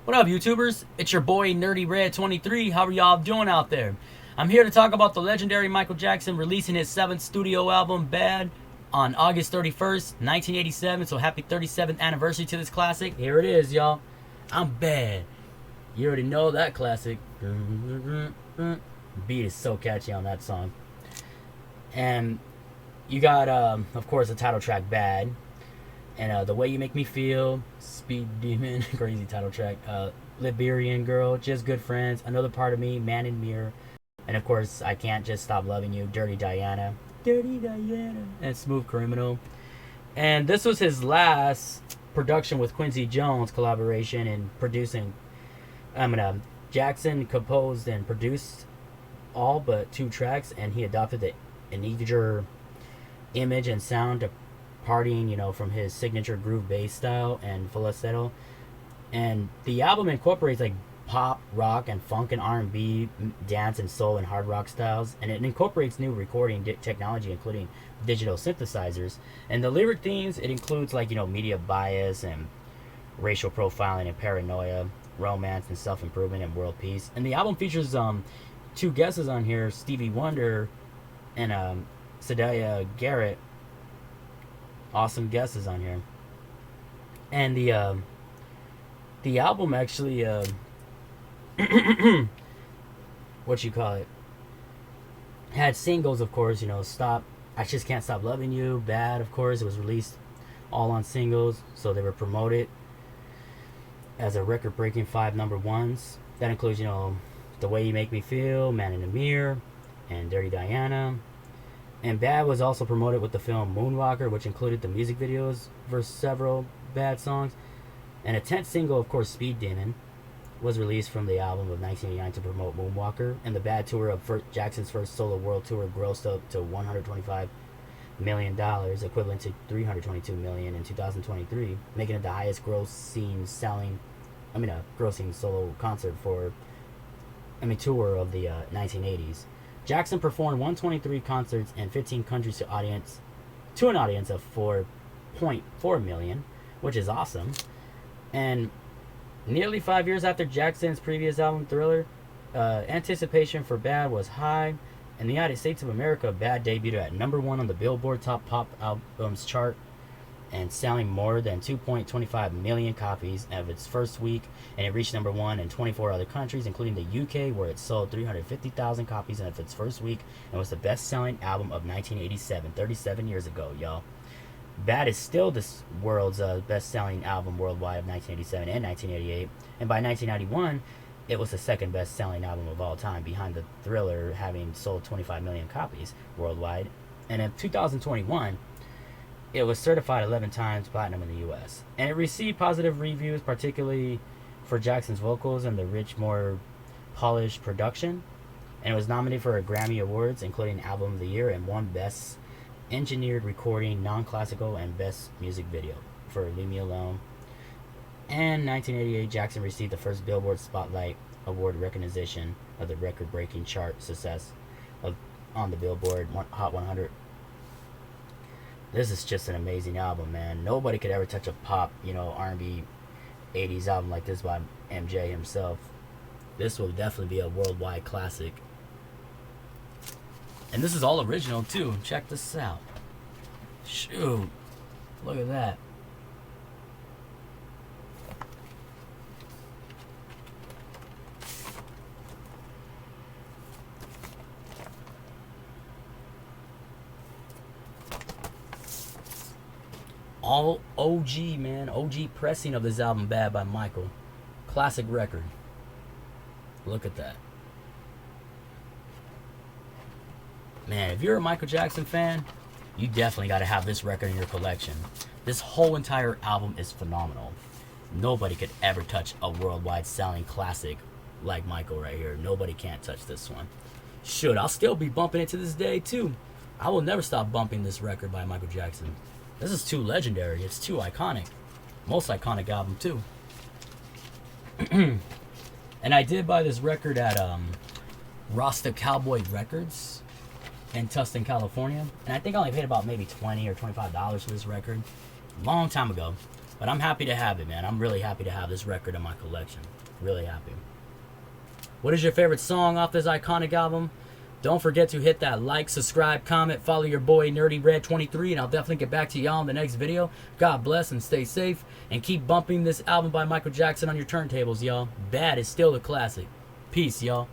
What up, YouTubers? It's your boy Nerdy Red 23. How are y'all doing out there? I'm here to talk about the legendary Michael Jackson releasing his 7th studio album, Bad, on August 31st, 1987. So happy 37th anniversary to this classic. Here it is, y'all. I'm bad. You already know that classic. Beat is so catchy on that song. And you got, of course, the title track, Bad. And The Way You Make Me Feel, Speed Demon, crazy title track, Liberian Girl, Just Good Friends, Another Part of Me, Man in Mirror, and of course, I Can't Just Stop Loving You, Dirty Diana, and Smooth Criminal. And this was his last production with Quincy Jones collaboration in producing. Jackson composed and produced all but 2 tracks, and he adopted the edgier image and sound to partying, from his signature groove bass style and falsetto. And the album incorporates like pop, rock, and funk and R&B, dance and soul and hard rock styles, and it incorporates new recording technology, including digital synthesizers. And the lyric themes, it includes like media bias and racial profiling and paranoia, romance and self-improvement and world peace. And the album features 2 guesses on here, Stevie Wonder and Siedah, Garrett. Awesome guesses on here. And the album actually what you call it, had singles, of course, Stop, I Just Can't Stop Loving You, Bad, of course. It was released all on singles, so they were promoted as a record-breaking 5 number ones. That includes, The Way You Make Me Feel, Man in the Mirror, and Dirty Diana. And Bad was also promoted with the film Moonwalker, which included the music videos for several Bad songs. And a 10th single, of course, Speed Demon, was released from the album of 1989 to promote Moonwalker. And the Bad tour of Jackson's first solo world tour grossed up to $125 million, equivalent to $322 million in 2023, making it the highest grossing solo concert tour of the 1980s. Jackson performed 123 concerts in 15 countries to an audience of 4.4 million, which is awesome. And nearly 5 years after Jackson's previous album, Thriller, anticipation for Bad was high. In the United States of America, Bad debuted at number 1 on the Billboard Top Pop Albums chart and selling more than 2.25 million copies of its first week, and it reached number 1 in 24 other countries, including the UK, where it sold 350,000 copies in its first week and was the best-selling album of 1987, 37 years ago, y'all. Bad is still the world's best-selling album worldwide of 1987 and 1988, and by 1991, it was the second best-selling album of all time, behind the Thriller having sold 25 million copies worldwide. And in 2021, it was certified 11 times platinum in the US. And it received positive reviews, particularly for Jackson's vocals and the rich, more polished production. And it was nominated for a Grammy Awards, including Album of the Year, and won Best Engineered Recording, Non-Classical, and Best Music Video for Leave Me Alone. And 1988, Jackson received the first Billboard Spotlight Award recognition of the record-breaking chart success on the Billboard Hot 100. This is just an amazing album, man. Nobody could ever touch a pop, R&B 80s album like this by MJ himself. This will definitely be a worldwide classic. And this is all original, too. Check this out. Shoot. Look at that. All OG, man. OG pressing of this album, Bad, by Michael. Classic record. Look at that. Man, if you're a Michael Jackson fan, you definitely got to have this record in your collection. This whole entire album is phenomenal. Nobody could ever touch a worldwide selling classic like Michael right here. Nobody can't touch this one. Should, I'll still be bumping it to this day, too. I will never stop bumping this record by Michael Jackson. This is too legendary. It's too iconic. Most iconic album, too. And I did buy this record at Rasta Cowboy Records in Tustin, California. And I think I only paid about maybe $20 or $25 for this record. Long time ago. But I'm happy to have it, man. I'm really happy to have this record in my collection. Really happy. What is your favorite song off this iconic album? Don't forget to hit that like, subscribe, comment, follow your boy NerdyRed23, and I'll definitely get back to y'all in the next video. God bless and stay safe, and keep bumping this album by Michael Jackson on your turntables, y'all. Bad is still a classic. Peace, y'all.